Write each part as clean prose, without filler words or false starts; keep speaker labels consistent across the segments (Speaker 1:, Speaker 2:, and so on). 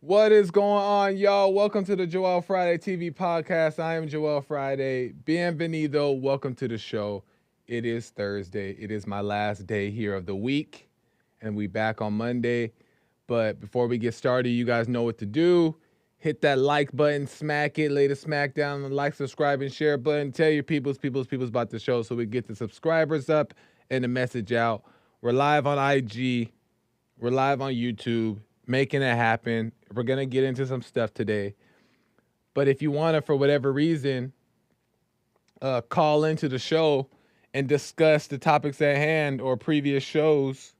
Speaker 1: What is going on, y'all? Welcome to the Joel Friday TV podcast. I am Joel Friday. Bienvenido. Welcome to the show. It is Thursday. It is my last day here of the week, and we back on Monday. But before we get started, you guys know what to do. Hit that like button, smack it, lay the smack down, the like, subscribe, and share button. Tell your peoples about the show so we get the subscribers up and the message out. We're live on IG. We're live on YouTube, making it happen. We're going to get into some stuff today. But if you want to, for whatever reason, call into the show and discuss the topics at hand or previous shows,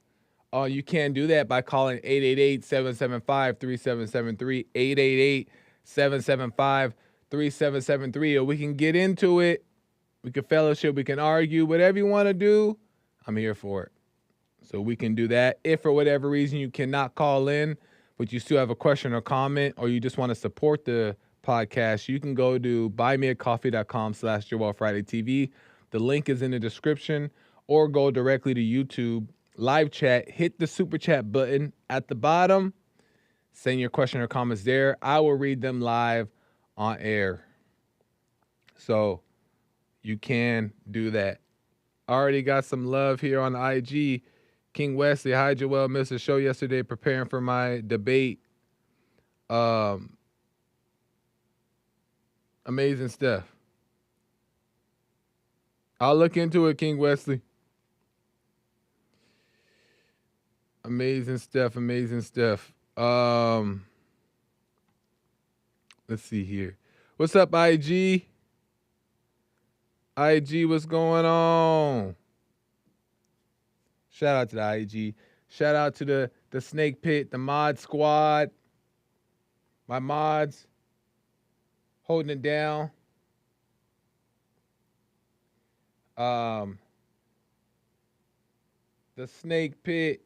Speaker 1: you can do that by calling 888-775-3773, 888-775-3773, or we can get into it. We can fellowship, we can argue, whatever you want to do, I'm here for it. So we can do that. If for whatever reason you cannot call in, but you still have a question or comment, or you just want to support the podcast, you can go to buymeacoffee.com/JoelFridayTV. The link is in the description, or go directly to YouTube, live chat, hit the super chat button at the bottom, send your question or comments there. I will read them live on air. So you can do that. Already got some love here on IG. King Wesley, hi Joel, missed the show yesterday preparing for my debate. Amazing stuff. I'll look into it, King Wesley. Amazing stuff, amazing stuff. Let's see here. What's up, IG? IG, what's going on? Shout out to the IG. Shout out to the Snake Pit, the mod squad. My mods holding it down. The Snake Pit.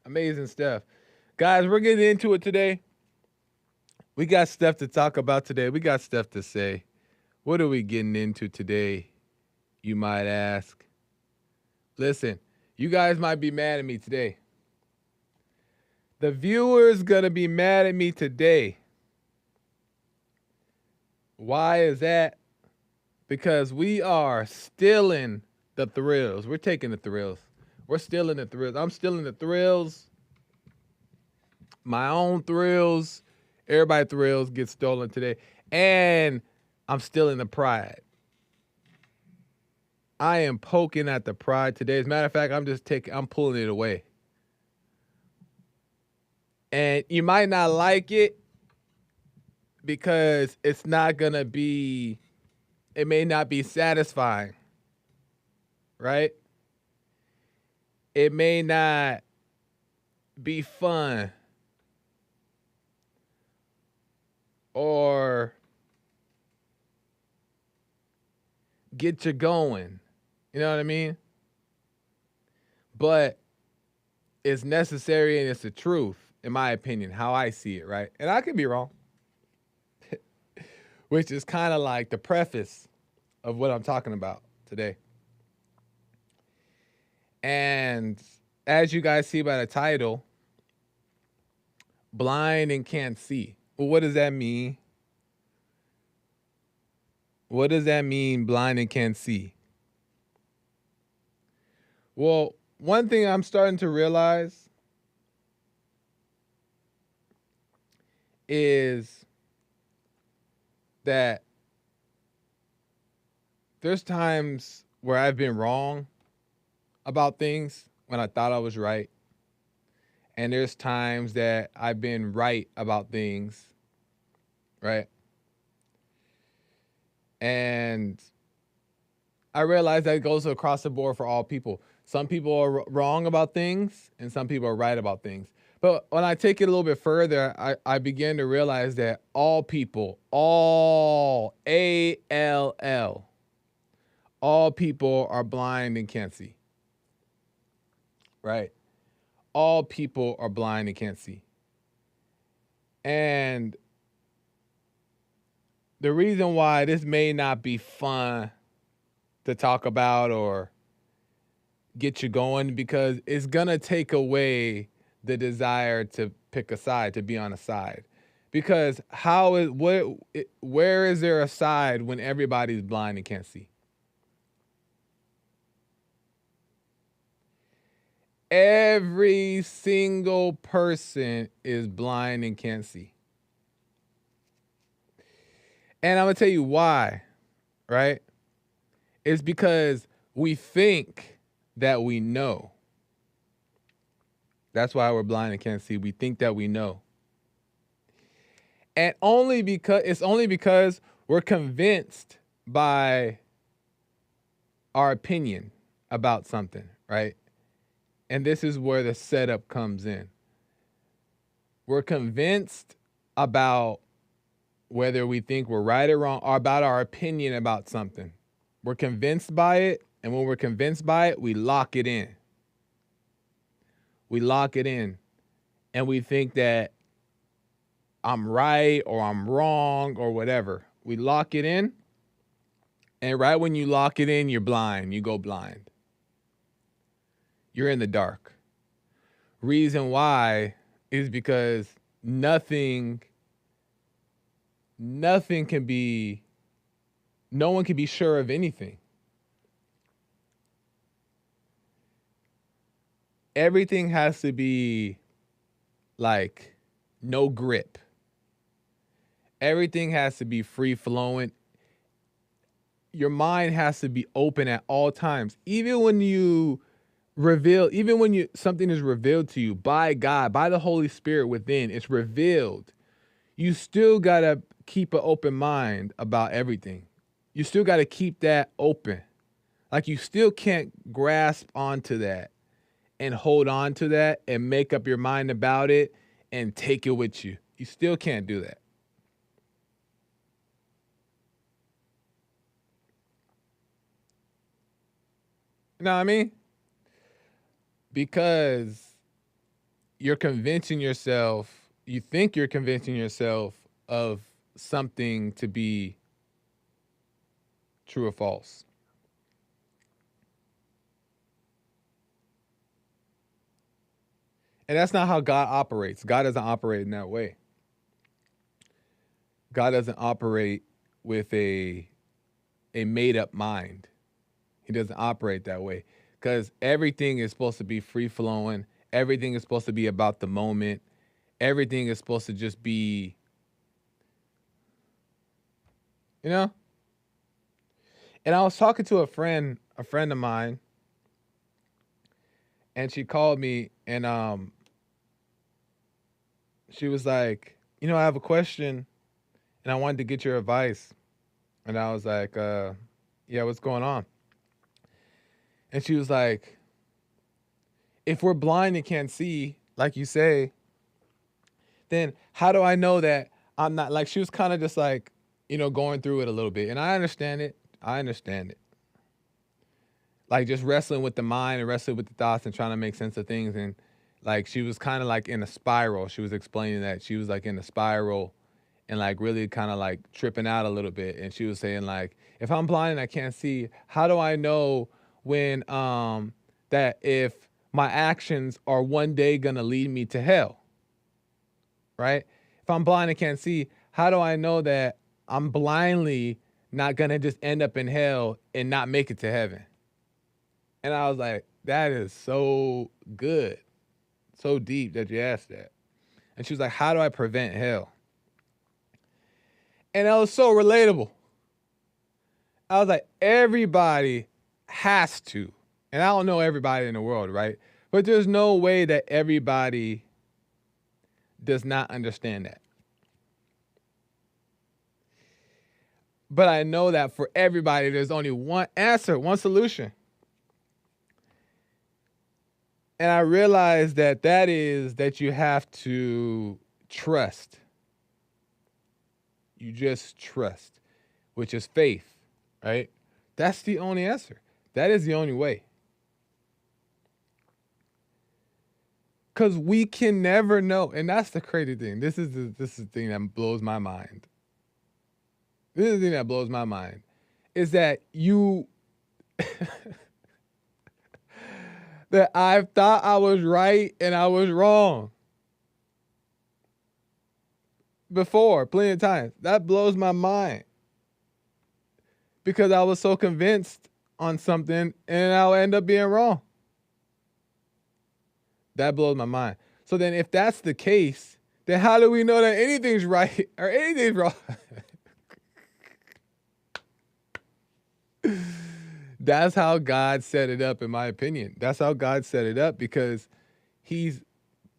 Speaker 1: Amazing stuff. Guys, we're getting into it today. We got stuff to talk about today. We got stuff to say. What are we getting into today, you might ask? Listen, you guys might be mad at me today. The viewer's gonna be mad at me today. Why is that? Because we are stealing the thrills. We're taking the thrills. We're stealing the thrills. I'm stealing the thrills. My own thrills. Everybody's thrills get stolen today. And I'm stealing the pride. I am poking at the pride today. As a matter of fact, I'm pulling it away. And you might not like it because it may not be satisfying, right? It may not be fun or get you going. You know what I mean? But it's necessary and it's the truth, in my opinion, how I see it, right? And I could be wrong. Which is kind of like the preface of what I'm talking about today. And as you guys see by the title, blind and can't see. Well, what does that mean? What does that mean, blind and can't see? Well, one thing I'm starting to realize is that there's times where I've been wrong about things when I thought I was right. And there's times that I've been right about things, right? And I realize that goes across the board for all people. Some people are wrong about things and some people are right about things. But when I take it a little bit further, I begin to realize that all people, all A-L-L, all people are blind and can't see, right? All people are blind and can't see. And the reason why this may not be fun to talk about or get you going, because it's gonna take away the desire to pick a side, to be on a side. Because where is there a side when everybody's blind and can't see? Every single person is blind and can't see. And I'm gonna tell you why, right? It's because we think that we know. That's why we're blind and can't see. We think that we know. And only because we're convinced by our opinion about something, right? And this is where the setup comes in. We're convinced about whether we think we're right or wrong, or about our opinion about something. We're convinced by it, and when we're convinced by it, we lock it in. We lock it in, and we think that I'm right or I'm wrong or whatever. We lock it in, and right when you lock it in, you're blind. You go blind. You're in the dark. Reason why is because nothing can be, no one can be sure of anything. Everything has to be like no grip. Everything has to be free flowing. Your mind has to be open at all times. Even when something is revealed to you by God, by the Holy Spirit within, it's revealed. You still gotta keep an open mind about everything. You still gotta keep that open. Like, you still can't grasp onto that and hold on to that and make up your mind about it and take it with you. You still can't do that. You know what I mean? Because you think you're convincing yourself of something to be true or false. And that's not how God operates. God doesn't operate in that way. God doesn't operate with a made up mind. He doesn't operate that way, because everything is supposed to be free flowing. Everything is supposed to be about the moment. Everything is supposed to just be, you know? And I was talking to a friend of mine, and she called me, and she was like, I have a question and I wanted to get your advice. And I was like, yeah, what's going on? And she was like, if we're blind and can't see, like you say, then how do I know that I'm not, like, she was kind of just like, going through it a little bit. And I understand it. Like, just wrestling with the mind and wrestling with the thoughts and trying to make sense of things. And like, she was kind of like in a spiral. She was explaining that she was like in a spiral and like really kind of like tripping out a little bit. And she was saying, like, if I'm blind and I can't see, how do I know when that if my actions are one day gonna lead me to hell? Right? If I'm blind and can't see, how do I know that I'm blindly not gonna just end up in hell and not make it to heaven? And I was like, that is so good, so deep that you asked that. And she was like, how do I prevent hell? And that was so relatable. I was like, everybody has to. And I don't know everybody in the world, right? But there's no way that everybody does not understand that. But I know that for everybody, there's only one answer, one solution. And I realized that is that you have to trust. You just trust, which is faith, right? That's the only answer. That is the only way. Because we can never know. And that's the crazy thing. This is the thing that blows my mind. This is the thing that blows my mind. Is that you that I thought I was right and I was wrong. Before, plenty of times. That blows my mind. Because I was so convinced on something and I'll end up being wrong. That blows my mind. So then if that's the case, then how do we know that anything's right or anything's wrong? That's how God set it up, in my opinion. That's how God set it up, because he's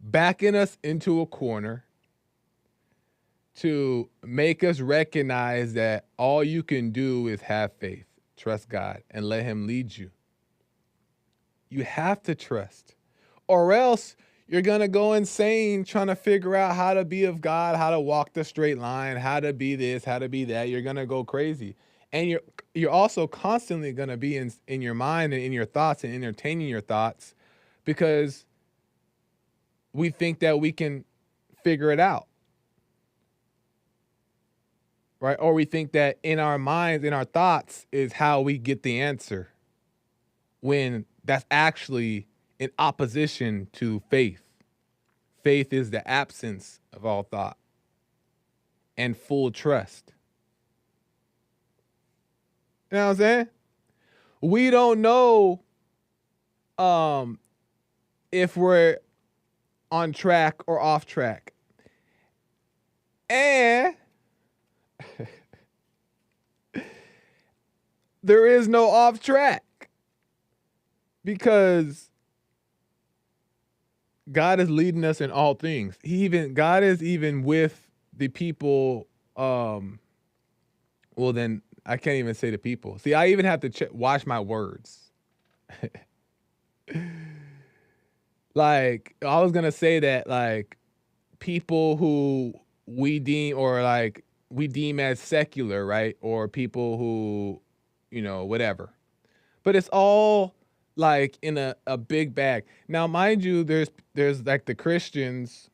Speaker 1: backing us into a corner to make us recognize that all you can do is have faith, trust God, and let him lead you. You have to trust, or else you're going to go insane trying to figure out how to be of God, how to walk the straight line, how to be this, how to be that. You're going to go crazy. And you're also constantly going to be in your mind and in your thoughts and entertaining your thoughts, because we think that we can figure it out. Right? Or we think that in our minds, in our thoughts, is how we get the answer, when that's actually in opposition to faith. Faith is the absence of all thought and full trust. You know what I'm saying? We don't know if we're on track or off track. And there is no off track, because God is leading us in all things. God is even with the people. Well, then I can't even say the people. See, I even have to watch my words. Like, I was gonna say that, like, people who we deem as secular, right? Or people who, whatever. But it's all like in a big bag. Now, mind you, there's like the Christians,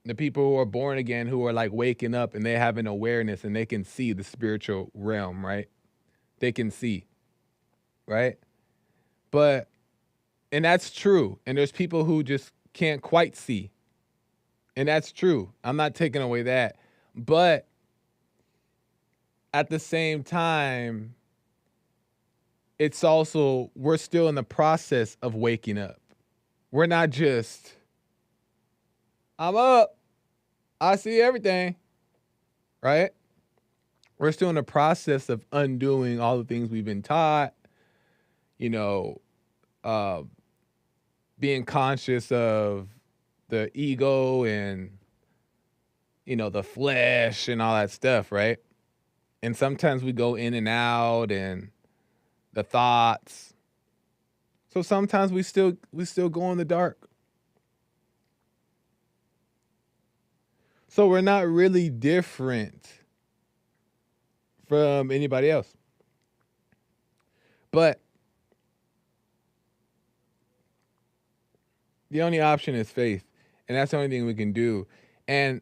Speaker 1: the people who are born again, who are like waking up and they have an awareness and they can see the spiritual realm, right? They can see, right? And that's true. And there's people who just can't quite see. And that's true. I'm not taking away that. But at the same time, it's also, we're still in the process of waking up. We're not just, I'm up, I see everything, right? We're still in the process of undoing all the things we've been taught, being conscious of the ego and, the flesh and all that stuff, right? And sometimes we go in and out, and the thoughts. So sometimes we still go in the dark. So we're not really different from anybody else. But the only option is faith. And that's the only thing we can do. And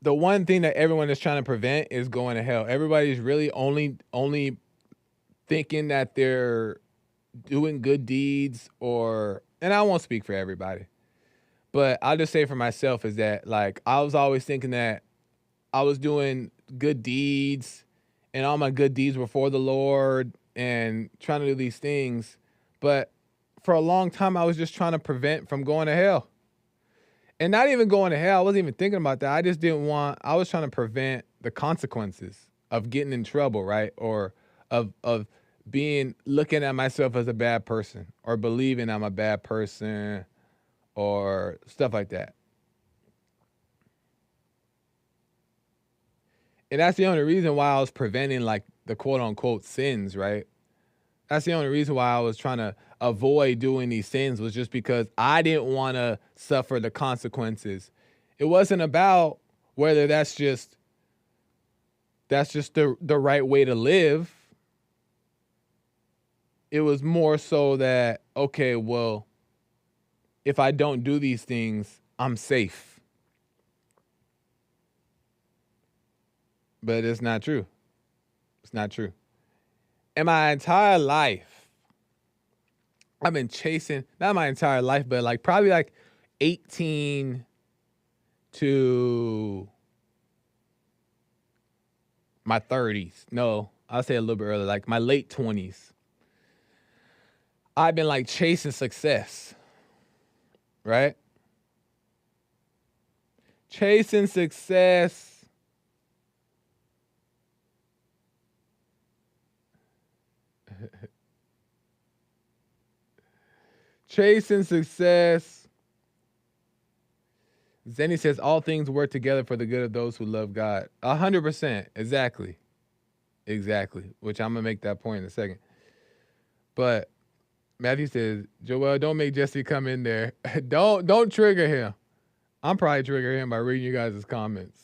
Speaker 1: the one thing that everyone is trying to prevent is going to hell. Everybody's really only thinking that they're doing good deeds, and I won't speak for everybody, but I'll just say for myself is that, like, I was always thinking that I was doing good deeds and all my good deeds were for the Lord and trying to do these things. But for a long time, I was just trying to prevent from going to hell. And not even going to hell. I wasn't even thinking about that. I was trying to prevent the consequences of getting in trouble, right? Or of looking at myself as a bad person, or believing I'm a bad person, or stuff like that. And that's the only reason why I was preventing, like, the quote unquote sins, right? That's the only reason why I was trying to avoid doing these sins, was just because I didn't want to suffer the consequences. It wasn't about whether that's just the right way to live. It was more so that, okay, well, if I don't do these things, I'm safe. But it's not true. It's not true. In my entire life, I've been chasing, not my entire life, but like probably like 18 to my 30s. No, I'll say a little bit earlier, like my late 20s. I've been like chasing success, right? Chasing success. Chasing success. Zenny says all things work together for the good of those who love God. 100%. Exactly. Exactly. Which I'm gonna make that point in a second. But Matthew says, Joel, don't make Jesse come in there. don't trigger him. I'm probably triggering him by reading you guys' comments.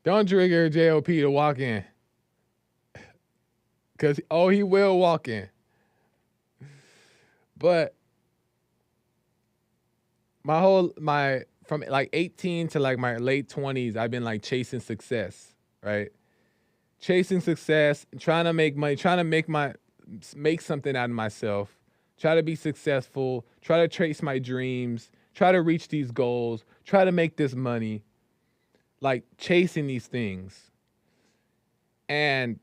Speaker 1: Don't trigger JOP to walk in. Cause he will walk in. But from like 18 to like my late 20s, I've been like chasing success, right? Chasing success, trying to make money, trying to make something out of myself, try to be successful, try to chase my dreams, try to reach these goals, try to make this money, like chasing these things. And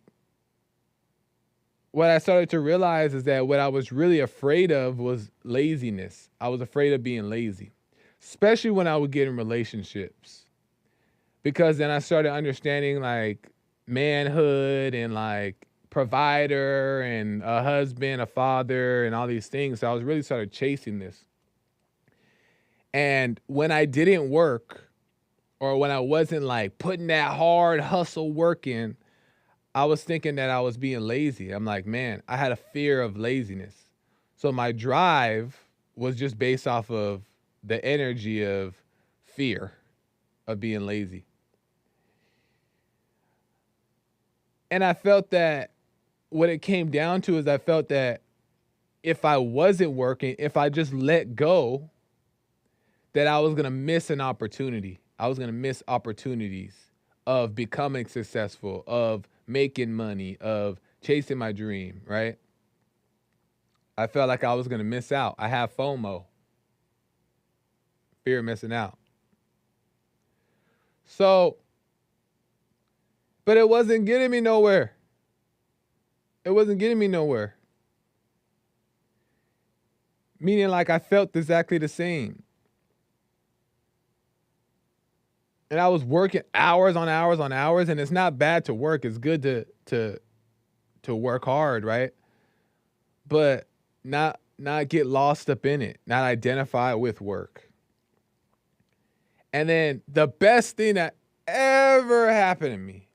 Speaker 1: what I started to realize is that what I was really afraid of was laziness. I was afraid of being lazy, especially when I would get in relationships. Because then I started understanding like manhood and like provider and a husband, a father, and all these things. So I was really started chasing this. And when I didn't work, or when I wasn't like putting that hard hustle work in, I was thinking that I was being lazy. I'm like, man, I had a fear of laziness. So my drive was just based off of the energy of fear of being lazy. And I felt that what it came down to is I felt that if I wasn't working, if I just let go, that I was going to miss an opportunity. I was going to miss opportunities of becoming successful, of making money, of chasing my dream, right? I felt like I was going to miss out. I have FOMO, fear of missing out. So, but it wasn't getting me nowhere. It wasn't getting me nowhere. Meaning like I felt exactly the same. And I was working hours on hours on hours, and it's not bad to work. It's good to work hard, right? But not get lost up in it, not identify with work. And then the best thing that ever happened to me,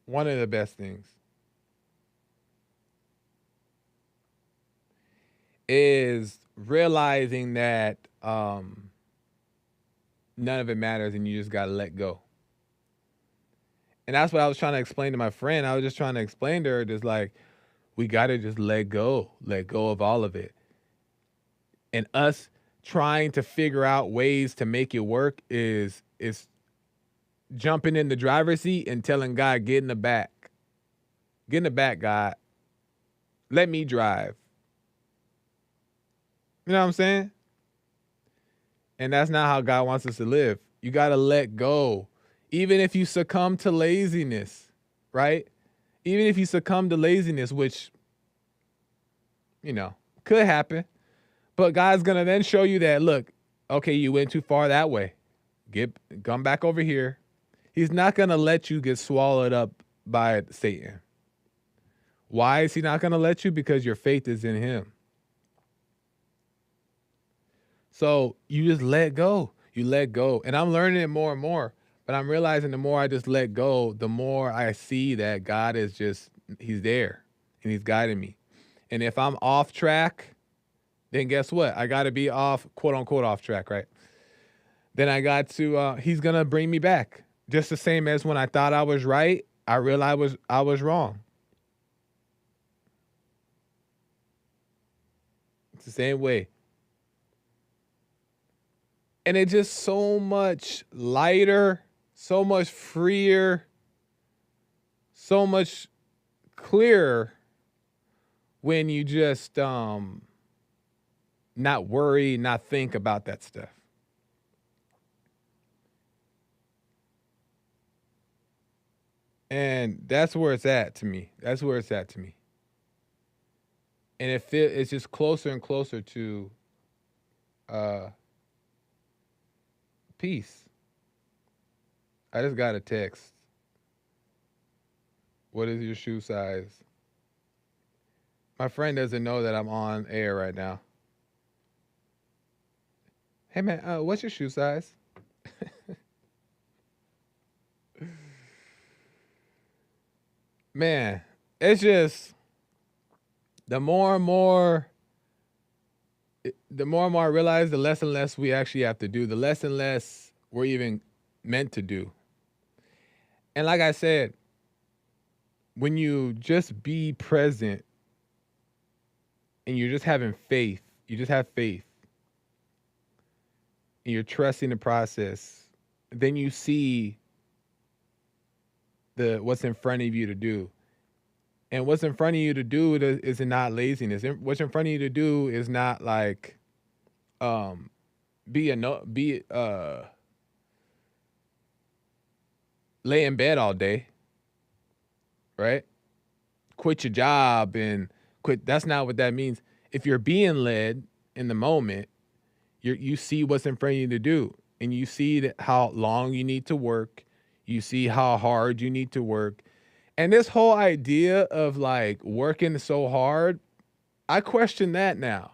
Speaker 1: one of the best things, is realizing that none of it matters and you just got to let go. And that's what I was trying to explain to my friend. I was just trying to explain to her, just like, we got to just let go of all of it. And us trying to figure out ways to make it work is jumping in the driver's seat and telling God, get in the back. Get in the back, God. Let me drive. You know what I'm saying? And that's not how God wants us to live. You got to let go. Even if you succumb to laziness, right? Even if you succumb to laziness, which, could happen. But God's going to then show you that, look, okay, you went too far that way. Come back over here. He's not going to let you get swallowed up by Satan. Why is he not going to let you? Because your faith is in him. So you just let go. You let go. And I'm learning it more and more. But I'm realizing the more I just let go, the more I see that God is he's there. And he's guiding me. And if I'm off track, then guess what? I got to be off, quote unquote, off track, right? Then I got to, he's going to bring me back. Just the same as when I thought I was right, I realized I was wrong. It's the same way. And it's just so much lighter, so much freer, so much clearer when you just not worry, not think about that stuff. And that's where it's at to me. That's where it's at to me. And it's just closer and closer to uh peace. I just got a text. What is your shoe size? My friend doesn't know that I'm on air right now. Hey man, what's your shoe size? Man, it's just the more and more I realize, the less and less we actually have to do, the less and less we're even meant to do. And like I said, when you just be present and you're just having faith, you just have faith, and you're trusting the process, then you see what's in front of you to do. And what's in front of you to do is not laziness. What's in front of you to do is not like lay in bed all day, right? Quit your job and quit. That's not what that means. If you're being led in the moment, you see what's in front of you to do, and you see how long you need to work. You see how hard you need to work. And this whole idea of like working so hard, I question that now.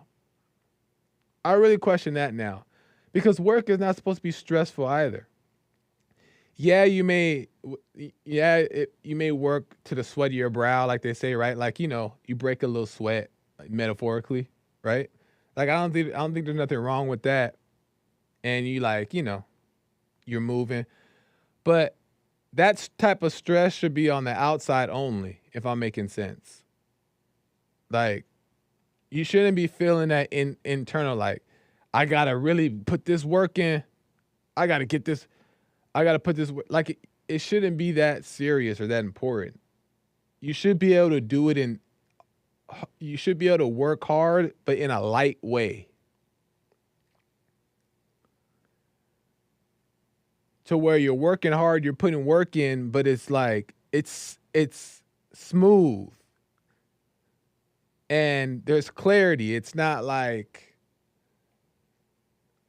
Speaker 1: I really question that now, because work is not supposed to be stressful either. Yeah, you may work to the sweat of your brow, like they say, right? Like, you break a little sweat, like, metaphorically, right? Like, I don't think there's nothing wrong with that. And you like, you're moving. But that type of stress should be on the outside only, if I'm making sense. Like, you shouldn't be feeling that internal, like, I gotta really put this work in. I gotta get this. I gotta put this, like, it shouldn't be that serious or that important. You should be able to do it you should be able to work hard, but in a light way. To where you're working hard, you're putting work in, but it's like, it's smooth. And there's clarity. It's not like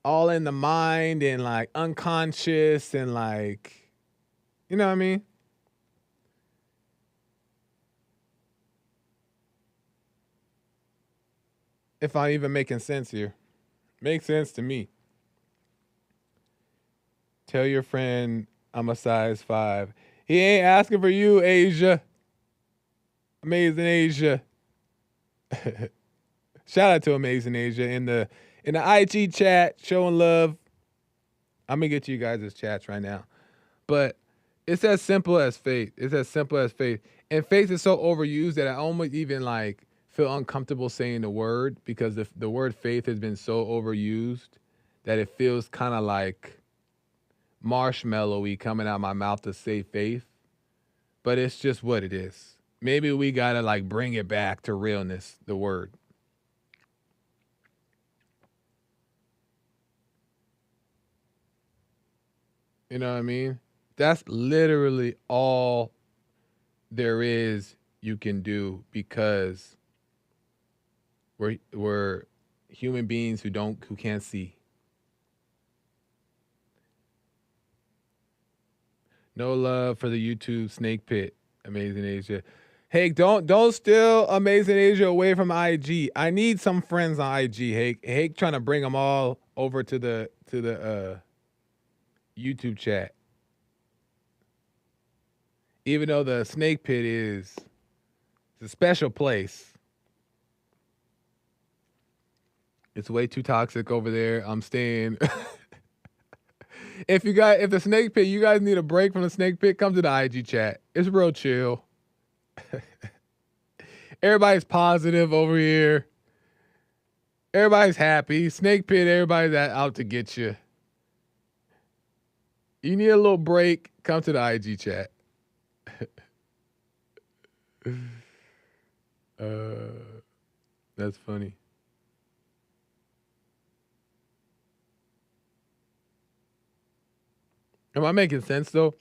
Speaker 1: all in the mind and like unconscious and like, you know what I mean? If I'm even making sense here. Makes sense to me. Tell your friend I'm a size 5. He ain't asking for you, Asia. Amazing Asia. Shout out to Amazing Asia in the IG chat, showing love. I'm gonna get to you guys' chats right now. But it's as simple as faith. It's as simple as faith. And faith is so overused that I almost even like feel uncomfortable saying the word, because the word faith has been so overused that it feels kind of like marshmallowy coming out my mouth to say faith. But it's just what it is. Maybe we gotta like bring it back to realness, the word. You know what I mean? That's literally all there is you can do, because we're human beings who can't see. No love for the YouTube snake pit, Amazing Asia. Hey, don't steal Amazing Asia away from IG. I need some friends on IG. Hey, trying to bring them all over to the YouTube chat. Even though the snake pit is a special place, it's way too toxic over there. I'm staying. If the snake pit, you guys need a break from the snake pit, come to the IG chat. It's real chill. Everybody's positive over here. Everybody's happy. Snake pit, everybody's out to get you. You need a little break, come to the IG chat. That's funny. Am I making sense though?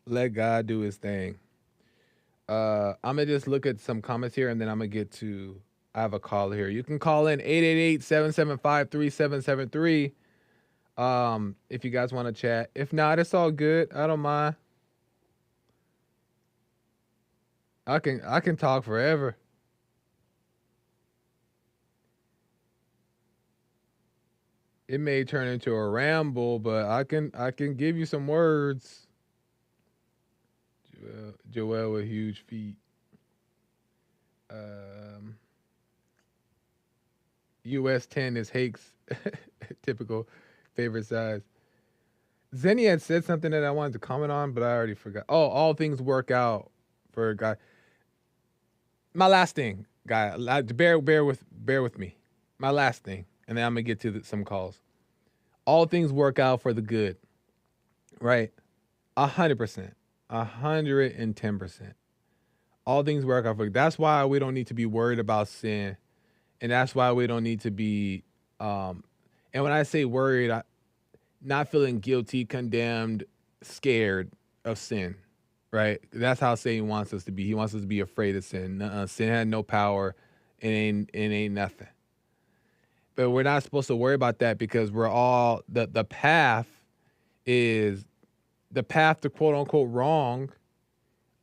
Speaker 1: Let God do his thing. I'm gonna just look at some comments here and then I'm gonna get to I have a call here. You can call in 888-775-3773 if you guys want to chat. If not, it's all good. I don't mind. I can talk forever. It may turn into a ramble, but I can give you some words. Joel with huge feet. Um, US 10 is Hake's typical favorite size. Zenny had said something that I wanted to comment on, but I already forgot. Oh, all things work out for a guy. My last thing, guy. Bear with me. My last thing, and then I'm gonna get to some calls. All things work out for the good, right? 100%, 110%. All things work out for. That's why we don't need to be worried about sin, and that's why we don't need to be. And when I say worried, not feeling guilty, condemned, scared of sin, right? That's how Satan wants us to be. He wants us to be afraid of sin. Sin had no power. It ain't nothing. But we're not supposed to worry about that because we're all the path is the path to quote unquote wrong.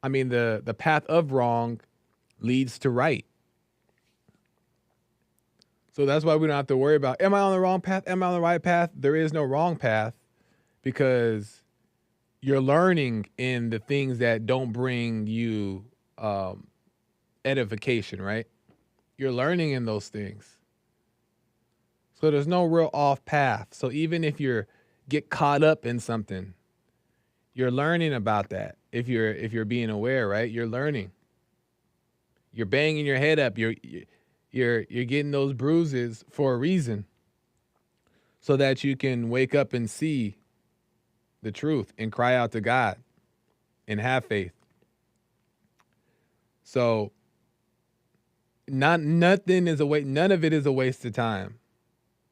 Speaker 1: I mean the path of wrong leads to right. So that's why we don't have to worry about, am I on the wrong path? Am I on the right path? There is no wrong path because you're learning in the things that don't bring you edification, right? You're learning in those things. So there's no real off path. So even if you get caught up in something, you're learning about that. If you're being aware, right? You're learning. You're banging your head up. You're getting those bruises for a reason so that you can wake up and see the truth and cry out to God and have faith. So nothing is none of it is a waste of time.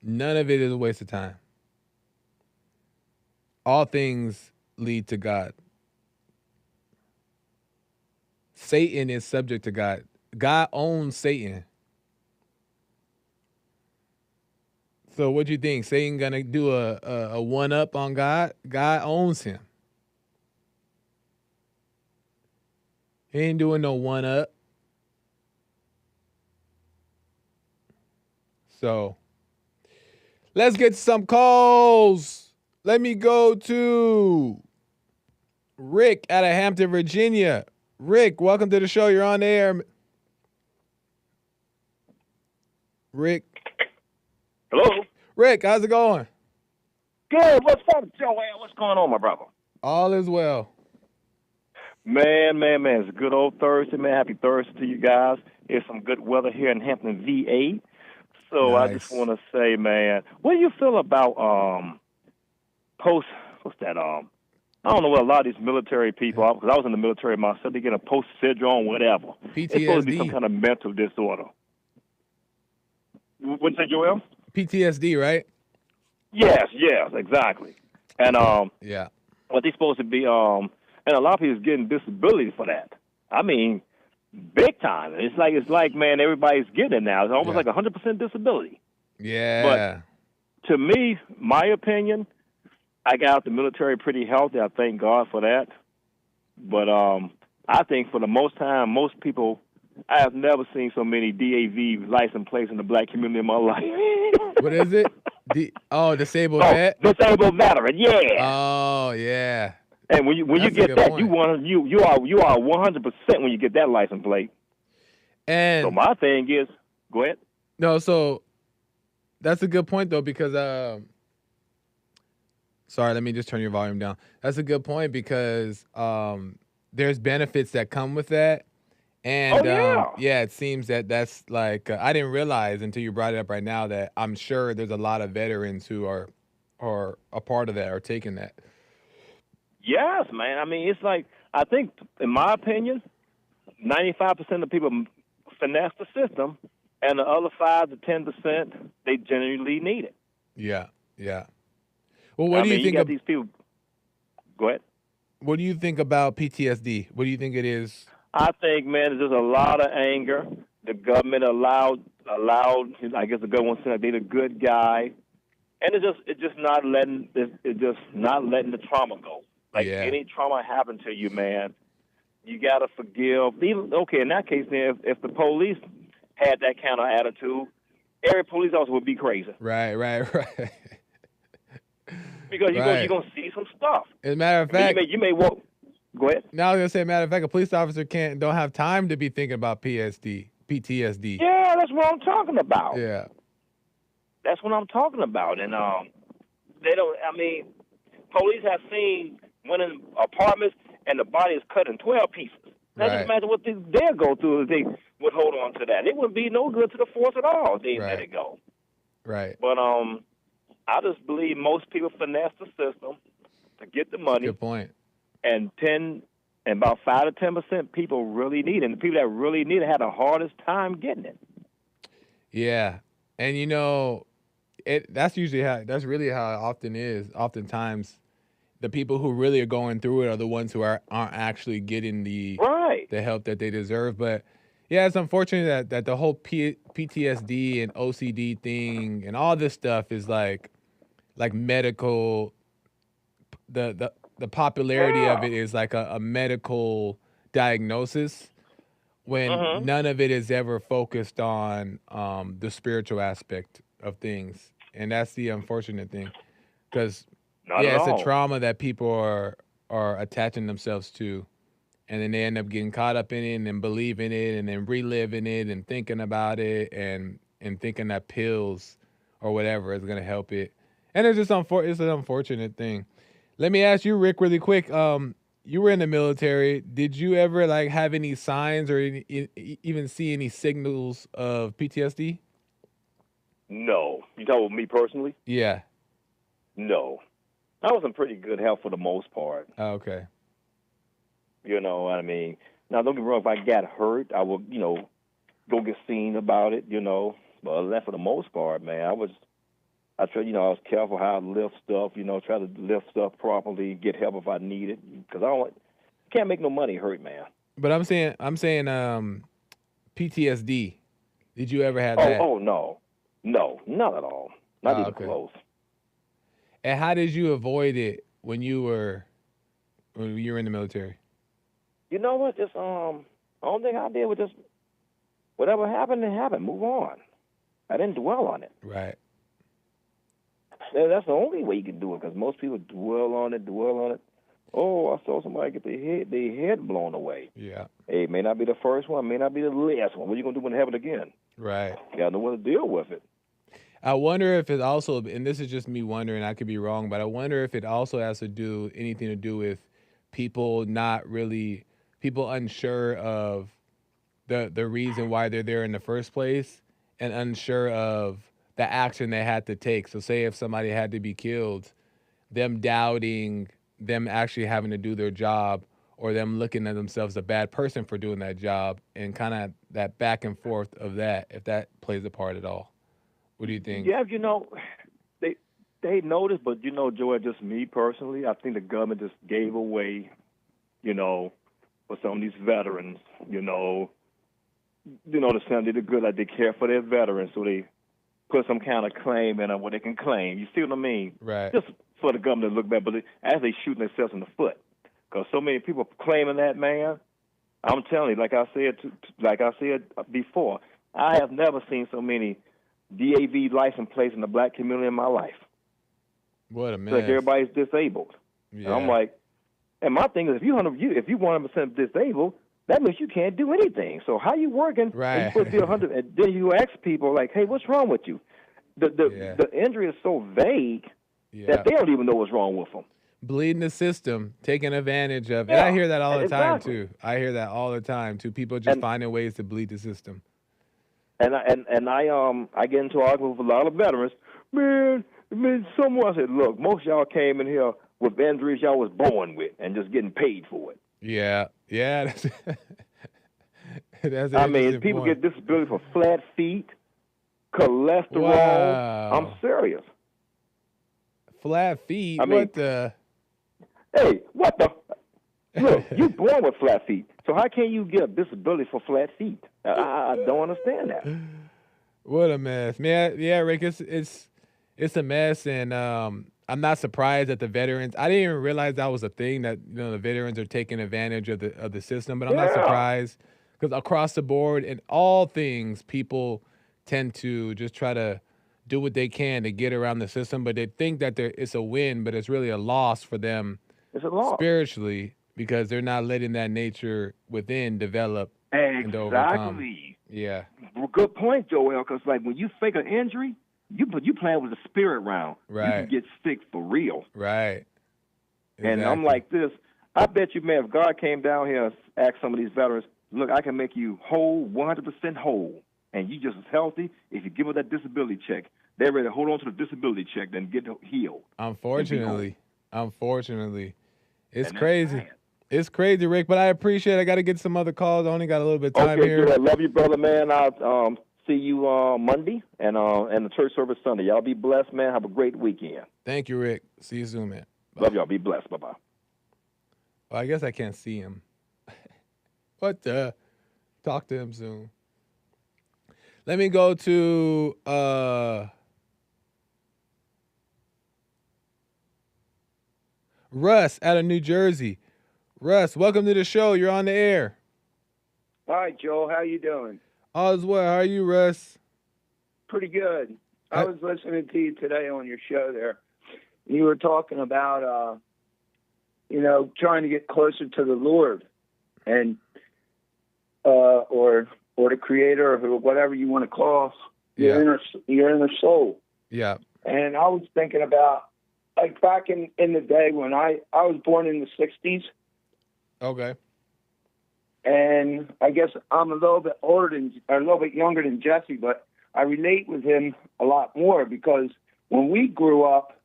Speaker 1: None of it is a waste of time. All things lead to God. Satan is subject to God. God owns Satan. So what do you think? Satan gonna do a one up on God? God owns him. He ain't doing no one up. So let's get some calls. Let me go to Rick out of Hampton, Virginia. Rick, welcome to the show. You're on the air. Rick.
Speaker 2: Hello?
Speaker 1: Rick, how's it going?
Speaker 2: Good. What's up, Joel? What's going on, my brother?
Speaker 1: All is well.
Speaker 2: Man. It's a good old Thursday, man. Happy Thursday to you guys. It's some good weather here in Hampton, VA. So
Speaker 1: Nice.
Speaker 2: I just want to say, man, what do you feel about what's that, I don't know what a lot of these military people, because I was in the military myself, they get a post syndrome, whatever.
Speaker 1: PTSD.
Speaker 2: It's supposed to be some kind of mental disorder. What'd you say, Joel?
Speaker 1: PTSD, right?
Speaker 2: Yes, exactly. And
Speaker 1: yeah.
Speaker 2: what they supposed to be, and a lot of people is getting disabilities for that. I mean, big time. It's like, man, everybody's getting it now. It's almost like 100% disability.
Speaker 1: Yeah.
Speaker 2: But to me, my opinion, I got out the military pretty healthy. I thank God for that. But I think for the most time, most people, I have never seen so many DAV license plates in the black community in my life.
Speaker 1: What is it? Disabled vet?
Speaker 2: Disabled veteran, yeah.
Speaker 1: Oh, yeah.
Speaker 2: And when you get that, point. you are 100% when you get that license plate.
Speaker 1: And
Speaker 2: so my thing is, go ahead.
Speaker 1: No, so that's a good point though, because sorry, let me just turn your volume down. That's a good point because there's benefits that come with that. And it seems that's like I didn't realize until you brought it up right now that I'm sure there's a lot of veterans who are are a part of that or taking that.
Speaker 2: Yes, man. I mean, it's like I think, in my opinion, 95% of people finesse the system, and the other 5 to 10% they genuinely need it.
Speaker 1: Yeah, yeah. Well, what
Speaker 2: I
Speaker 1: do you
Speaker 2: mean, you
Speaker 1: think
Speaker 2: got
Speaker 1: of?
Speaker 2: these people. Go ahead.
Speaker 1: What do you think about PTSD? What do you think it is?
Speaker 2: I think, man, there's just a lot of anger. The government allowed. I guess the government said they're the good guy, and it's just not letting the trauma go. Like
Speaker 1: Yeah,
Speaker 2: any trauma happened to you, man, you gotta forgive. Even okay, in that case, then if the police had that kind of attitude, every police officer would be crazy
Speaker 1: right, right.
Speaker 2: because you're
Speaker 1: Right.
Speaker 2: gonna see some stuff.
Speaker 1: As a matter of
Speaker 2: I mean,
Speaker 1: fact,
Speaker 2: you may walk. Go ahead.
Speaker 1: now I was gonna say, matter of fact, a police officer don't have time to be thinking about PTSD.
Speaker 2: Yeah, that's what I'm talking about.
Speaker 1: Yeah,
Speaker 2: That's what I'm talking about. And they don't. I mean, police have seen one in apartments and the body is cut in 12 pieces. Now just
Speaker 1: right,
Speaker 2: imagine what they'll go through if they would hold on to that. It wouldn't be no good to the force at all if they let
Speaker 1: right,
Speaker 2: it go.
Speaker 1: right.
Speaker 2: But I just believe most people finesse the system to get the money,
Speaker 1: Good point.
Speaker 2: and about 5 to 10% people really need it. And the people that really need it had the hardest time getting it.
Speaker 1: Yeah, and that's really how it often is. Oftentimes, the people who really are going through it are the ones who aren't actually getting
Speaker 2: Right.
Speaker 1: the help that they deserve. But yeah, it's unfortunate that the whole PTSD and OCD thing and all this stuff is like medical. The popularity of
Speaker 2: Yeah.
Speaker 1: it is like a medical diagnosis when
Speaker 2: Mhm.
Speaker 1: none of it is ever focused on the spiritual aspect of things, and that's the unfortunate thing. Because
Speaker 2: Not at
Speaker 1: yeah, it's a
Speaker 2: all.
Speaker 1: trauma that people are attaching themselves to, and then they end up getting caught up in it and then believing it and then reliving it and thinking about it and thinking that pills or whatever is gonna help it. And it's an unfortunate thing. Let me ask you, Rick, really quick. You were in the military. Did you ever like have any signs or even see any signals of PTSD?
Speaker 2: No. You talking about me personally?
Speaker 1: Yeah.
Speaker 2: No. I was in pretty good health for the most part.
Speaker 1: Oh, okay.
Speaker 2: You know what I mean? Now, don't get me wrong. If I got hurt, I would, go get seen about it, But that for the most part, man, I tried, I was careful how I lift stuff, try to lift stuff properly, get help if I need it. Because can't make no money hurt, man.
Speaker 1: But I'm saying PTSD. Did you ever have that?
Speaker 2: Oh, no. No, not at all. Not even
Speaker 1: Okay.
Speaker 2: close.
Speaker 1: And how did you avoid it when you were in the military?
Speaker 2: You know what? Just, only thing I did was just, whatever happened, it happened. Move on. I didn't dwell on it.
Speaker 1: Right.
Speaker 2: That's the only way you can do it, because most people dwell on it. Oh, I saw somebody get their head blown away.
Speaker 1: Yeah.
Speaker 2: Hey, it may not be the first one, may not be the last one. What are you going to do when it happens again?
Speaker 1: Right.
Speaker 2: You got to know what to deal with it.
Speaker 1: I wonder if it also, and this is just me wondering, I could be wrong, but I wonder if it also has anything to do with people unsure of the reason why they're there in the first place and unsure of the action they had to take. So say if somebody had to be killed, them doubting them actually having to do their job or them looking at themselves a bad person for doing that job, and kind of that back and forth of that, if that plays a part at all. What do you think?
Speaker 2: Yeah, they noticed, but Joey, just me personally, I think the government just gave away, for some of these veterans, the Sunday the good, like they care for their veterans, so they put some kind of claim in on what they can claim. You see what I mean?
Speaker 1: Right.
Speaker 2: Just for the government to look back, but as they shooting themselves in the foot, because so many people claiming that, man. I'm telling you, like I said before, I have never seen so many DAV license plates in the black community in my life.
Speaker 1: What a mess.
Speaker 2: It's like everybody's disabled.
Speaker 1: Yeah.
Speaker 2: And I'm like, and my thing is, if you 100% disabled, that means you can't do anything. So how you working?
Speaker 1: Right.
Speaker 2: And you supposed to be 100, and then you ask people like, hey, what's wrong with you? The injury is so vague that they don't even know what's wrong with them.
Speaker 1: Bleeding the system, taking advantage of, and I hear that all the time
Speaker 2: exactly.
Speaker 1: too. I hear that all the time too. People just finding ways to bleed the system.
Speaker 2: And I get into arguments with a lot of veterans. Man, I mean, someone said, look, most of y'all came in here with injuries y'all was born with and just getting paid for it.
Speaker 1: Yeah, yeah, that's an
Speaker 2: I mean,
Speaker 1: interesting
Speaker 2: people
Speaker 1: point.
Speaker 2: get disability for flat feet, cholesterol. I'm
Speaker 1: Wow,
Speaker 2: serious.
Speaker 1: flat feet.
Speaker 2: I mean,
Speaker 1: What the?
Speaker 2: hey, what the? Look, you born with flat feet, so how can you get a disability for flat feet? I don't understand that.
Speaker 1: What a mess, man. Yeah, Rick, it's a mess, and I'm not surprised that the veterans. I didn't even realize that was a thing that the veterans are taking advantage of the system, but I'm not
Speaker 2: Yeah,
Speaker 1: surprised because across the board in all things, people tend to just try to do what they can to get around the system, but they think that it's a win, but it's really a loss for them
Speaker 2: it's a loss.
Speaker 1: spiritually because they're not letting that nature within develop and to overcome.
Speaker 2: Exactly.
Speaker 1: Yeah,
Speaker 2: Well, good point, Joel. Because like when you fake an injury, you playing with the spirit round. You can
Speaker 1: right,
Speaker 2: get sick for real.
Speaker 1: right.
Speaker 2: And I'm
Speaker 1: Exactly.
Speaker 2: like this. I bet you, man, if God came down here and asked some of these veterans, look, I can make you whole, 100% whole, and you just as healthy if you give us that disability check. They're ready to hold on to the disability check, then get healed and be whole.
Speaker 1: Unfortunately, it's
Speaker 2: And that's
Speaker 1: crazy.
Speaker 2: sad.
Speaker 1: It's crazy, Rick, but I appreciate it. I got to get some other calls. I only got a little bit of time
Speaker 2: Okay,
Speaker 1: here.
Speaker 2: Joel, love you, brother, man. I'll see you Monday and the church service Sunday. Y'all be blessed, man. Have a great weekend.
Speaker 1: Thank you, Rick. See you soon, man. Bye.
Speaker 2: Love y'all. Be blessed. Bye-bye.
Speaker 1: Well, I guess I can't see him. What the? Talk to him soon. Let me go to Russ out of New Jersey. Russ, welcome to the show. You're on the air.
Speaker 3: Hi, Joel. How you doing?
Speaker 1: All is well. How are you, Russ?
Speaker 3: Pretty good. I
Speaker 1: I,
Speaker 3: was listening to you today on your show there. You were talking about, trying to get closer to the Lord and or the Creator or whatever you want to call
Speaker 1: yeah,
Speaker 3: your inner soul.
Speaker 1: yeah.
Speaker 3: And I was thinking about like back in the day when I was born in the '60s,
Speaker 1: Okay.
Speaker 3: and I guess I'm a little bit a little bit younger than Jesse, but I relate with him a lot more because when we grew up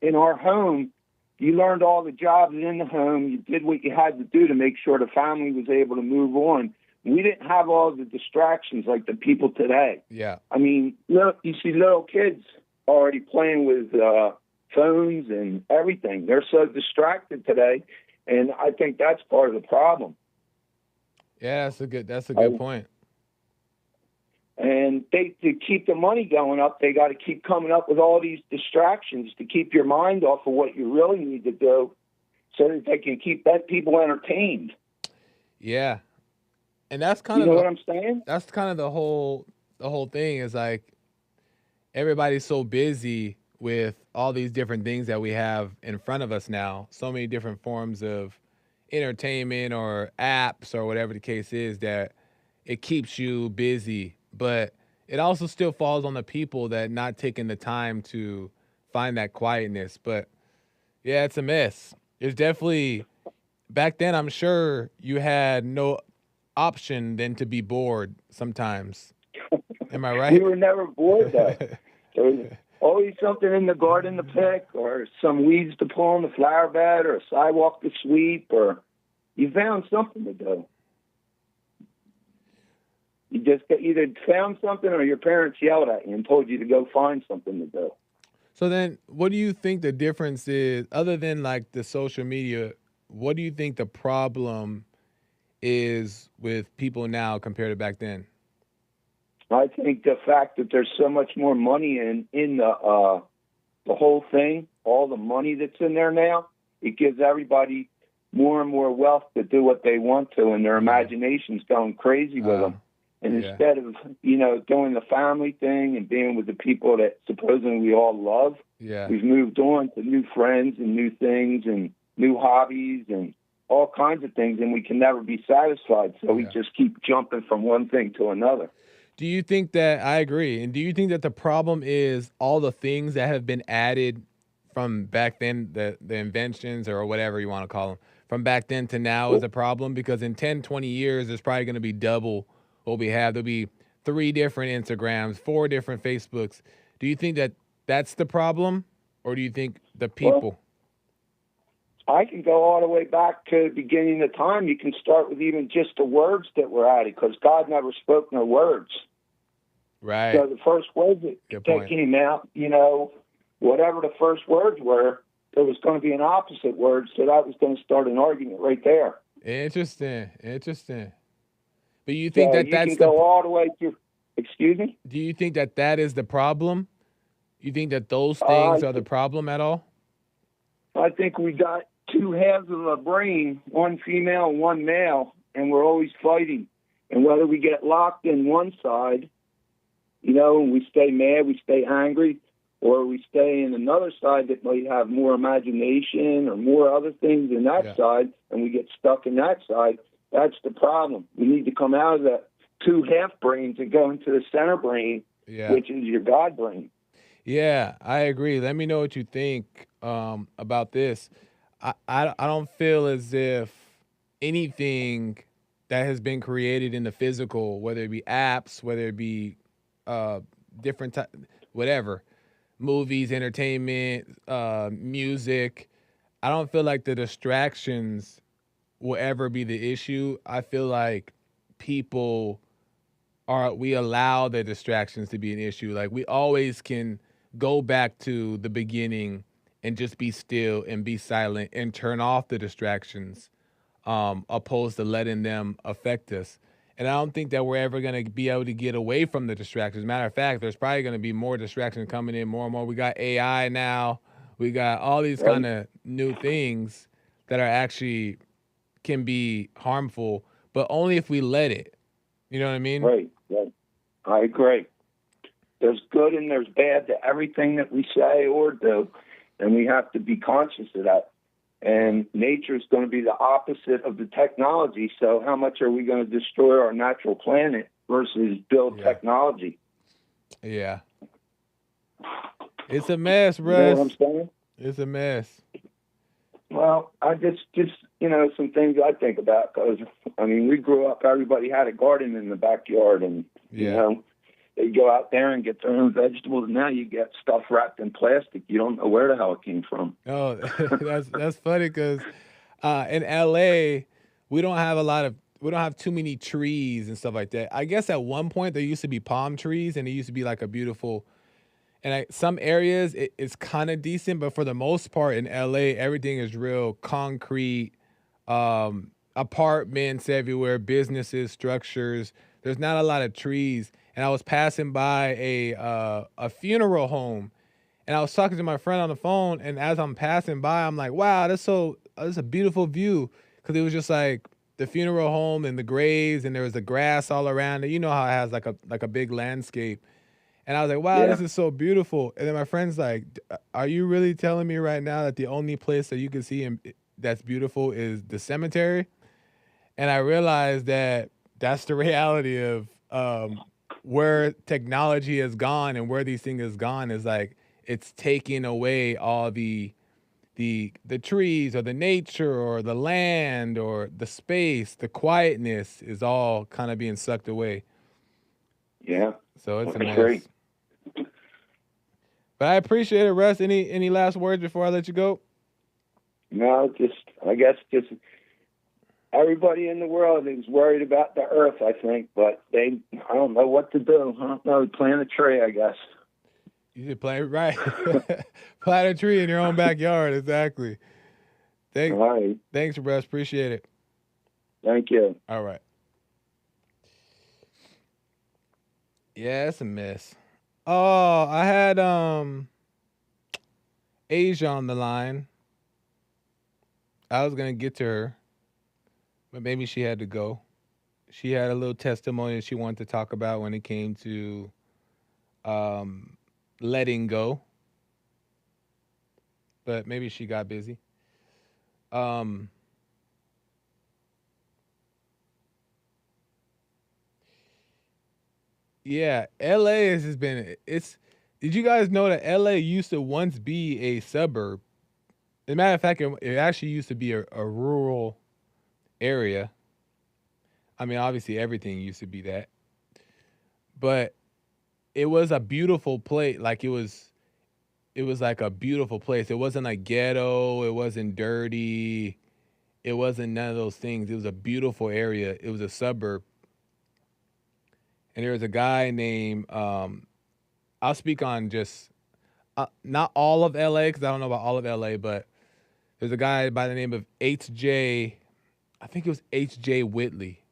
Speaker 3: in our home, you learned all the jobs in the home. You did what you had to do to make sure the family was able to move on. We didn't have all the distractions like the people today.
Speaker 1: Yeah.
Speaker 3: I mean, look, you see little kids already playing with phones and everything. They're so distracted today, and I think that's part of the problem.
Speaker 1: Yeah, that's a good point.
Speaker 3: And to keep the money going up, they got to keep coming up with all these distractions to keep your mind off of what you really need to do, so that they can keep that people entertained.
Speaker 1: Yeah. And that's kind
Speaker 3: You
Speaker 1: of
Speaker 3: know
Speaker 1: the
Speaker 3: what I'm saying?
Speaker 1: that's kind of the whole thing is like everybody's so busy with all these different things that we have in front of us now, so many different forms of entertainment or apps or whatever the case is that it keeps you busy, but it also still falls on the people that not taking the time to find that quietness. But yeah, it's a mess. It's definitely back then I'm sure you had no option than to be bored sometimes. Am I
Speaker 3: We
Speaker 1: right?
Speaker 3: were never bored though. There was always something in the garden to pick, or some weeds to pull on the flower bed, or a sidewalk to sweep, or you found something to do. You just either found something or your parents yelled at you and told you to go find something to do.
Speaker 1: So then what do you think the difference is other than like the social media, what do you think the problem is with people now compared to back then?
Speaker 3: I think the fact that there's so much more money in the whole thing, all the money that's in there now, it gives everybody more and more wealth to do what they want to, and their imagination's going crazy with them. And
Speaker 1: Yeah.
Speaker 3: instead of, doing the family thing and being with the people that supposedly we all love,
Speaker 1: Yeah.
Speaker 3: we've moved on to new friends and new things and new hobbies and all kinds of things, and we can never be satisfied. So we just keep jumping from one thing to another.
Speaker 1: Do you think that I agree? And do you think that the problem is all the things that have been added from back then, the inventions or whatever you want to call them, from back then to now is a problem? Because in 10, 20 years, there's probably going to be double what we have. There'll be 3 different Instagrams, 4 different Facebooks. Do you think that that's the problem, or do you think the
Speaker 3: Well,
Speaker 1: people?
Speaker 3: I can go all the way back to the beginning of time. You can start with even just the words that were added, because God never spoke no words.
Speaker 1: Right.
Speaker 3: So the first words
Speaker 1: Good
Speaker 3: that
Speaker 1: point.
Speaker 3: came out, whatever the first words were, there was going to be an opposite word, so that was going to start an argument right there.
Speaker 1: Interesting. Interesting. But you think
Speaker 3: So
Speaker 1: that
Speaker 3: you can
Speaker 1: that's the?
Speaker 3: go all the way through. Excuse me?
Speaker 1: Do you think that that is the problem? You think that those
Speaker 3: Uh,
Speaker 1: things are the problem at all?
Speaker 3: I think we got two halves of a brain, one female and one male, and we're always fighting. And whether we get locked in one side, and we stay mad, we stay angry, or we stay in another side that might have more imagination or more other things in that
Speaker 1: Yeah.
Speaker 3: side, and we get stuck in that side, that's the problem. We need to come out of the two half brains and go into the center brain,
Speaker 1: Yeah.
Speaker 3: which is your God brain.
Speaker 1: Yeah, I agree. Let me know what you think about this. I don't feel as if anything that has been created in the physical, whether it be apps, whether it be uh, different whatever, movies, entertainment, music, I don't feel like the distractions will ever be the issue. I feel like people we allow the distractions to be an issue. Like we always can go back to the beginning and just be still and be silent and turn off the distractions, opposed to letting them affect us. And I don't think that we're ever going to be able to get away from the distractions. Matter of fact, there's probably going to be more distractions coming in more and more. We got AI now. We got all these kind
Speaker 3: Right?
Speaker 1: of new things that are actually can be harmful, but only if we let it. You know what I mean?
Speaker 3: Right. Right. I agree. There's good and there's bad to everything that we say or do, and we have to be conscious of that. And nature is going to be the opposite of the technology. So how much are we going to destroy our natural planet versus build
Speaker 1: Yeah.
Speaker 3: technology?
Speaker 1: Yeah. It's a mess,
Speaker 3: You know what I'm
Speaker 1: Russ.
Speaker 3: saying?
Speaker 1: It's a mess.
Speaker 3: Well, I just some things I think about, because we grew up. Everybody had a garden in the backyard, and
Speaker 1: Yeah.
Speaker 3: they go out there and get their own vegetables. And now you get stuff wrapped in plastic. You don't know where the hell it came from.
Speaker 1: Oh, that's funny because in LA we don't have too many trees and stuff like that. I guess at one point there used to be palm trees and it used to be like a beautiful some areas it's kind of decent, but for the most part in LA everything is real concrete, apartments everywhere, businesses, structures. There's not a lot of trees. And I was passing by a funeral home, and I was talking to my friend on the phone. And as I'm passing by, I'm like, "Wow, that's a beautiful view," because it was just like the funeral home and the graves, and there was the grass all around it. You know how it has like a big landscape. And I was like, "Wow,
Speaker 3: Yeah,
Speaker 1: this is so beautiful." And then my friend's like, "Are you really telling me right now that the only place that you can see that's beautiful is the cemetery?" And I realized that that's the reality of where technology has gone and where these things has gone is like it's taking away all the trees or the nature or the land or the space, the quietness is all kind of being sucked away.
Speaker 3: yeah,
Speaker 1: So
Speaker 3: I
Speaker 1: it's a
Speaker 3: agree.
Speaker 1: mess. But I appreciate it, Russ. Any last words before I let you go?
Speaker 3: No, I guess everybody in the world is worried about the earth, I think, but I don't know what to do. I don't know, plant a tree, I guess.
Speaker 1: You should plant right. Plant a tree in your own backyard. Exactly.
Speaker 3: All
Speaker 1: Thank,
Speaker 3: right.
Speaker 1: thanks, Russ. Appreciate it.
Speaker 3: Thank you.
Speaker 1: All right. Yeah, it's a mess. Oh, I had Asia on the line. I was gonna get to her, but maybe she had to go. She had a little testimony that she wanted to talk about when it came to um letting go, but maybe she got busy. Um yeah, LA has just been it's did you guys know that LA used to once be a suburb? As a matter of fact, it actually used to be a rural area. I mean, obviously everything used to be that, but it was a beautiful place. Like it was like a beautiful place. It wasn't like ghetto. It wasn't dirty. It wasn't none of those things. It was a beautiful area. It was a suburb. And there was a guy named, I'll speak on just not all of LA because I don't know about all of LA, but there's a guy by the name of H.J. I think it was H.J. Whitley.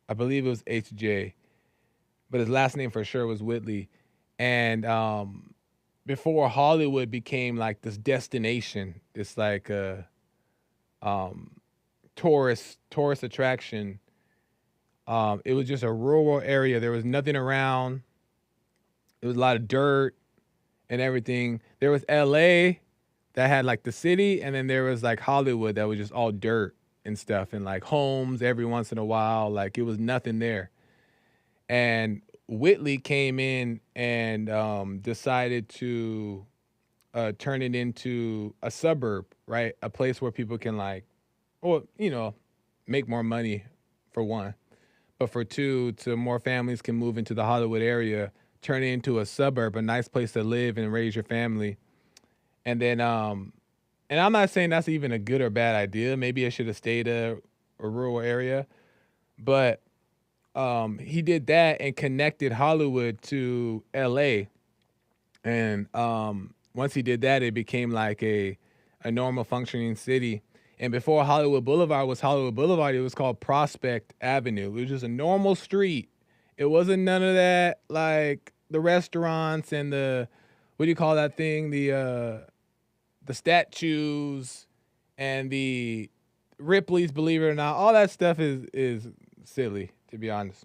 Speaker 1: I believe it was H.J., but his last name for sure was Whitley. And before Hollywood became like this destination, this like tourist attraction, it was just a rural area. There was nothing around. There was a lot of dirt and everything. There was LA that had like the city, and then there was like Hollywood that was just all dirt and stuff, and like homes every once in a while. Like it was nothing there. And Whitley came in and decided to turn it into a suburb, right? A place where people can like, well, make more money for one, but for two, to more families can move into the Hollywood area, turn it into a suburb, a nice place to live and raise your family. And then, and I'm not saying that's even a good or bad idea. Maybe it should have stayed a rural area, but he did that and connected Hollywood to LA. And once he did that, it became like a normal functioning city. And before Hollywood Boulevard was Hollywood Boulevard, it was called Prospect Avenue. It was just a normal street. It wasn't none of that, like the restaurants and the, what do you call that thing? The statues and the Ripley's, believe it or not. All that stuff is silly, to be honest.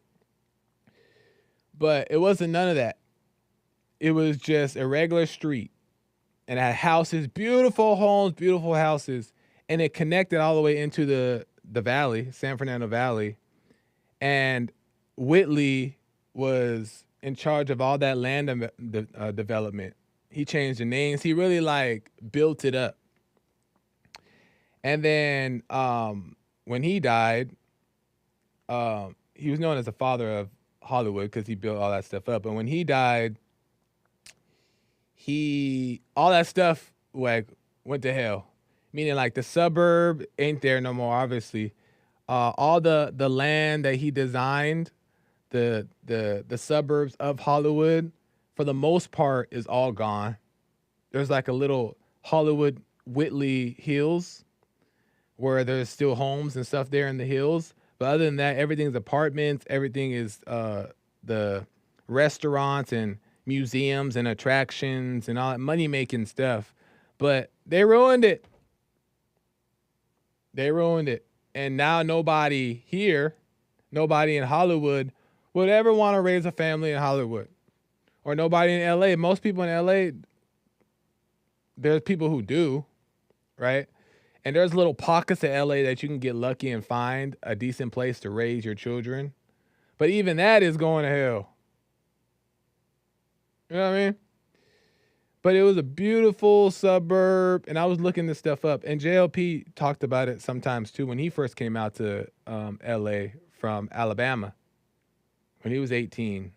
Speaker 1: But it wasn't none of that. It was just a regular street. And it had houses, beautiful homes, beautiful houses. And it connected all the way into the valley, San Fernando Valley. And Whitley was in charge of all that land development. He changed the names. He really like built it up. And then when he died, he was known as the father of Hollywood because he built all that stuff up. But when he died, all that stuff like went to hell. Meaning like the suburb ain't there no more, obviously. All the land that he designed, the suburbs of Hollywood, for the most part, is all gone. There's like a little Hollywood Whitley Hills where there's still homes and stuff there in the hills. But other than that, everything's apartments. Everything is the restaurants and museums and attractions and all that money-making stuff. But they ruined it. They ruined it. And now nobody here, nobody in Hollywood would ever want to raise a family in Hollywood. Or nobody in LA. Most people in LA, there's people who do, right? And there's little pockets of LA that you can get lucky and find a decent place to raise your children. But even that is going to hell. You know what I mean? But it was a beautiful suburb, and I was looking this stuff up. And JLP talked about it sometimes too when he first came out to LA from Alabama when he was 18.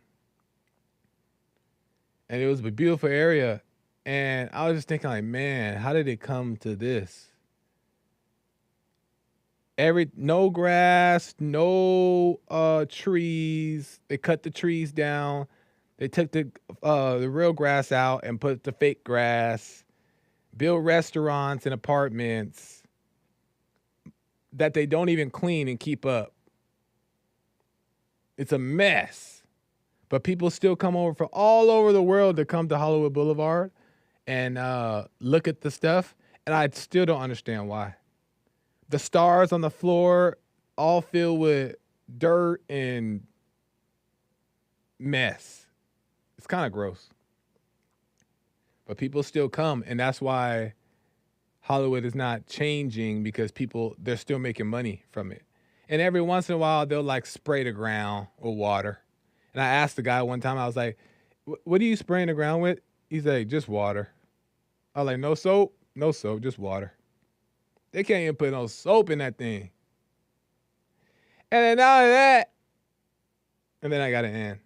Speaker 1: And it was a beautiful area. And I was just thinking like, man, how did it come to this? No grass, no trees. They cut the trees down. They took the real grass out and put the fake grass. Built restaurants and apartments that they don't even clean and keep up. It's a mess. But people still come over from all over the world to come to Hollywood Boulevard and look at the stuff. And I still don't understand why. The stars on the floor all filled with dirt and mess. It's kind of gross. But people still come, and that's why Hollywood is not changing, because they're still making money from it. And every once in a while, they'll like spray the ground with water. And I asked the guy one time, I was like, what are you spraying the ground with? He's like, just water. I was like, no soap? No soap, just water. They can't even put no soap in that thing. And then not only that, and then I got to end.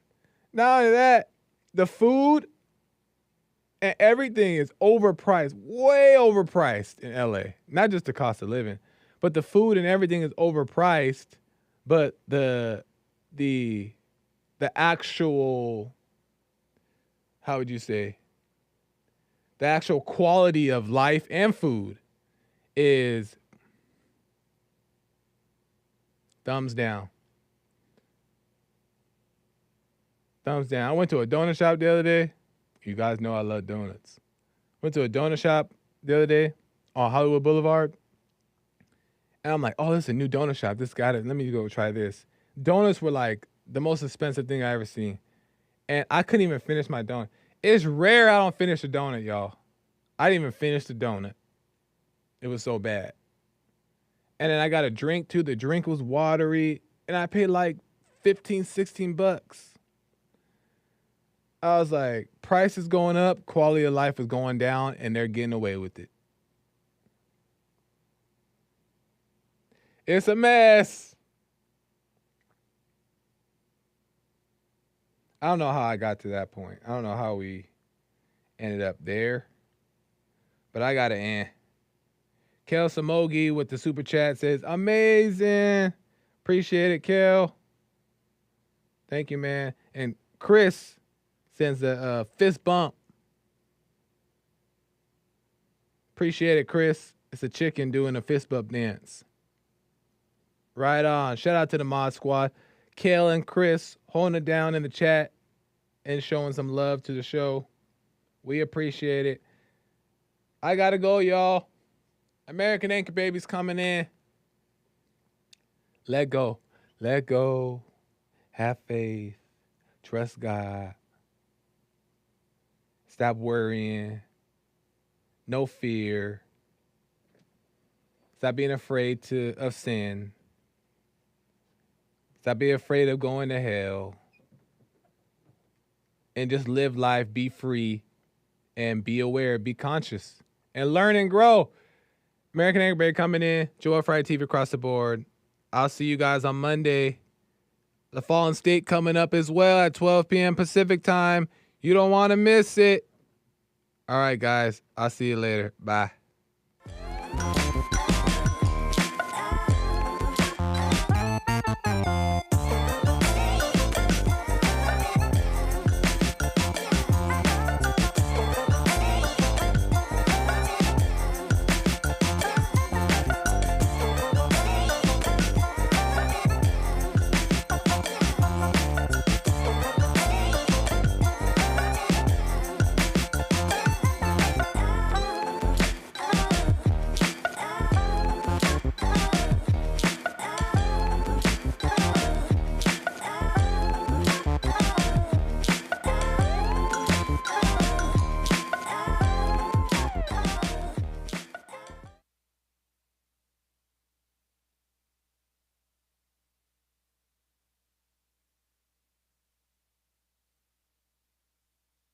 Speaker 1: Not only that, the food And everything is overpriced, way overpriced in LA. Not just the cost of living, but the food and everything is overpriced. But the actual, how would you say, the actual quality of life and food is thumbs down. Thumbs down. I went to a donut shop the other day. You guys know I love donuts. Went to a donut shop the other day on Hollywood Boulevard. And I'm like, oh, this is a new donut shop. This got it. Let me go try this. Donuts were like the most expensive thing I ever seen. And I couldn't even finish my donut. It's rare I don't finish a donut, y'all. I didn't even finish the donut. It was so bad. And then I got a drink too. The drink was watery. And I paid like 15, 16 bucks. I was like, price is going up, quality of life is going down, and they're getting away with it. It's a mess. I don't know how I got to that point. I don't know how we ended up there. But I got to end. Kel Samogi with the super chat says, amazing. Appreciate it, Kel. Thank you, man. And Chris sends a fist bump. Appreciate it, Chris. It's a chicken doing a fist bump dance. Right on. Shout out to the Mod Squad. Kel and Chris holding it down in the chat and showing some love to the show. We appreciate it. I got to go, y'all. American Anchor Baby's coming in. Let go. Let go. Have faith. Trust God. Stop worrying. No fear. Stop being afraid of sin. Stop being afraid of going to hell. And just live life, be free, and be aware, be conscious, and learn and grow. American Anchor Baby coming in. Joel Friday TV across the board. I'll see you guys on Monday. The Fallen State coming up as well at 12 p.m. Pacific time. You don't want to miss it. All right, guys. I'll see you later. Bye.